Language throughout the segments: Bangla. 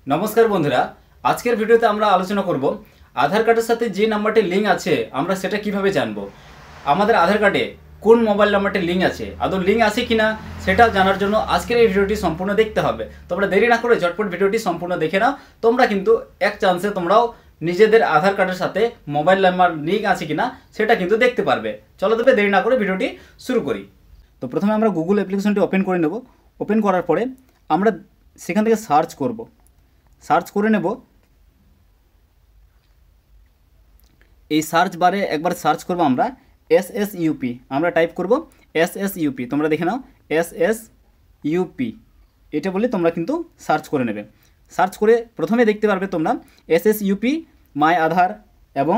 नमस्कार बंधुरा आजकेर भिडियोते आमरा आलोचना करब आधार कार्डेर साथे जे नाम्बारटी लिंक आछे आमरा सेटा किभाबे जानबो। आमादेर आधार कार्डे कोन मोबाइल नाम्बारटी लिंक आछे आदौ लिंक आछे किना सेटा जानार जोन्नो आजकेर এই ভিডিওটি सम्पूर्ण देखते हबे। तोमरा देरी ना करे झटपट ভিডিওটি सम्पूर्ण देखे नाओ। तोमरा किन्तु एक चान्से तोमराओ निजेदेर आधार कार्डेर साथे मोबाइल नाम्बार लिंक आछे किना सेटा किन्तु देखते पारबे। चलो तबे देरी ना करे ভিডিওটি शुरू करी। तो प्रथमे आमरा गुगल অ্যাপ্লিকেশনটি ओपेन करे नेब। ओपेन करार परे आमरा सेखान थेके सार्च करब। सार्च करे नेब। এই সার্চ বারে একবার সার্চ করব আমরা SSUP আমরা টাইপ করব SSUP। তোমরা দেখে নাও SSUP এটা বলে তোমরা কিন্তু সার্চ করে নেবে। সার্চ করে প্রথমে দেখতে পারবে তোমরা SSUP মাই আধার এবং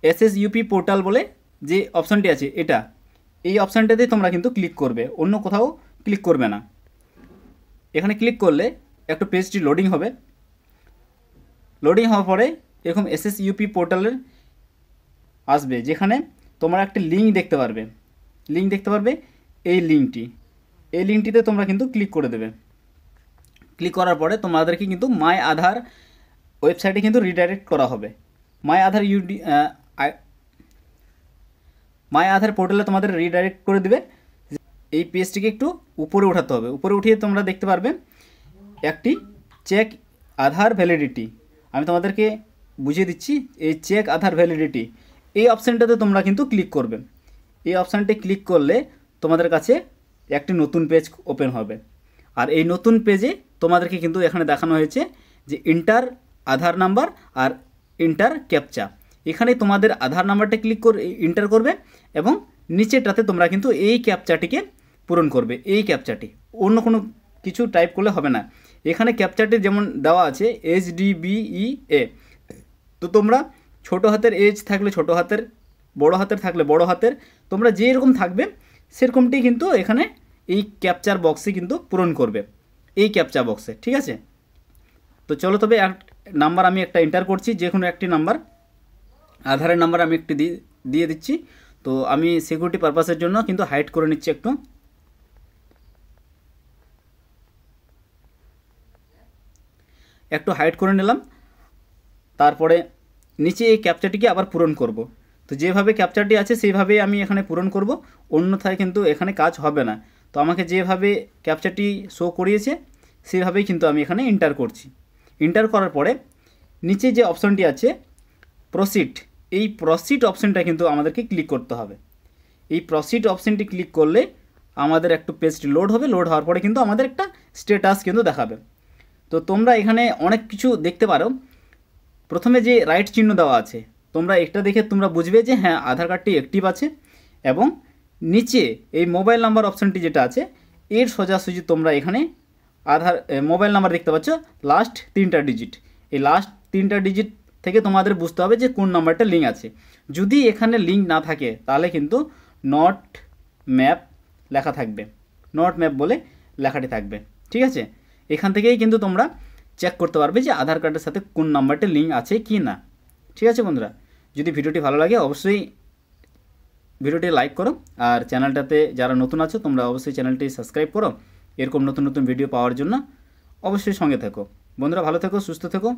SSUP পোর্টাল বলে যে অপশনটি আছে এটা এই অপশনটাতে তোমরা কিন্তু ক্লিক করবে, অন্য কোথাও ক্লিক করবে না। এখানে ক্লিক করলে একটা পেজটি লোডিং হবে। লোডিং হওয়ার পরে এরকম SSUP পোর্টালের আসবে যেখানে তোমরা একটা লিঙ্ক দেখতে পারবে। লিঙ্ক দেখতে পারবে এই লিঙ্কটিতে তোমরা কিন্তু ক্লিক করে দেবে। ক্লিক করার পরে তোমাদেরকে কিন্তু মাই আধার ওয়েবসাইটে কিন্তু রিডাইরেক্ট করা হবে। মাই আধার পোর্টালে তোমাদের রিডাইরেক্ট করে দিবে। এই পেজটিকে একটু উপরে উঠাতে হবে। উপরে উঠিয়ে তোমরা দেখতে পারবে একটি চেক আধার ভ্যালিডিটি। আমি তোমাদেরকে বুঝিয়ে দিচ্ছি এই চেক আধার ভ্যালিডিটি এই অপশানটাতে তোমরা কিন্তু ক্লিক করবে। এই অপশানটি ক্লিক করলে তোমাদের কাছে একটি নতুন পেজ ওপেন হবে। আর এই নতুন পেজে তোমাদেরকে কিন্তু এখানে দেখানো হয়েছে যে ইন্টার আধার নাম্বার আর ইন্টার ক্যাপচা। এখানে তোমাদের আধার নাম্বারটা ক্লিক করে ইন্টার করবে এবং নিচেটাতে তোমরা কিন্তু এই ক্যাপচাটিকে পূরণ করবে। এই ক্যাপচাটি অন্য কোনো কিছু টাইপ করলে হবে না। এখানে ক্যাপচাটি যেমন দেওয়া আছে HDBEA, তো তোমরা ছোটো হাতের এজ থাকলে ছোটো হাতের, বড় হাতের থাকলে বড় হাতের, তোমরা যেরকম থাকবে সেরকমটি কিন্তু এখানে এই ক্যাপচার বক্সে কিন্তু পূরণ করবে, এই ক্যাপচা বক্সে। ঠিক আছে, তো চলো তবে এক নাম্বার আমি একটা এন্টার করছি, যে কোনো একটি নাম্বার, আধারের নাম্বার আমি একটি দিয়ে দিচ্ছি। তো আমি সিকিউরিটি পারপাসের জন্য কিন্তু হাইড করে নিচ্ছি একটু হাইড করে নিলাম। তারপরে নিচে এই ক্যাপচাটিকে আবার পূরণ করব। তো যেভাবে ক্যাপচারটি আছে সেইভাবেই আমি এখানে পূরণ করব, অন্যথায় কিন্তু এখানে কাজ হবে না। তো আমাকে যেভাবে ক্যাপচারটি শো করিয়েছে সেইভাবেই কিন্তু আমি এখানে এন্টার করছি। এন্টার করার পরে নিচে যে অপশনটি আছে প্রসিড, এই প্রসিড অপশনটা কিন্তু আমাদেরকে ক্লিক করতে হবে। এই প্রসিড অপশনটি ক্লিক করলে আমাদের একটু পেজটি লোড হবে। লোড হওয়ার পরে কিন্তু আমাদের একটা স্ট্যাটাস কিন্তু দেখাবে। তো তোমরা এখানে অনেক কিছু দেখতে পারো। প্রথমে যে রাইট চিহ্ন দেওয়া আছে তোমরা একটা দেখে তোমরা বুঝবে যে হ্যাঁ আধার কার্ডটি অ্যাক্টিভ আছে। এবং নিচে এই মোবাইল নাম্বার অপশানটি যেটা আছে এর সোজাসুজি তোমরা এখানে মোবাইল নাম্বার দেখতে পাচ্ছ লাস্ট 3টা ডিজিট। এই লাস্ট 3টা ডিজিট থেকে তোমাদের বুঝতে হবে যে কোন নাম্বারটা লিঙ্ক আছে। যদি এখানে লিঙ্ক না থাকে তাহলে কিন্তু নট ম্যাপ লেখা থাকবে, নট ম্যাপ বলে লেখাটি থাকবে। ঠিক আছে, এখান থেকেই কিন্তু তোমরা চেক করতে পারবে যে আধার কার্ডের সাথে কোন নাম্বারটা লিঙ্ক আছে কি না। ঠিক আছে বন্ধুরা, যদি ভিডিওটি ভালো লাগে অবশ্যই ভিডিওটি লাইক করো, আর চ্যানেলটাতে যারা নতুন আছো তোমরা অবশ্যই চ্যানেলটি সাবস্ক্রাইব করো এরকম নতুন নতুন ভিডিও পাওয়ার জন্য। অবশ্যই সঙ্গে থেকো বন্ধুরা, ভালো থেকো, সুস্থ থেকো,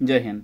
জয় হিন্দ।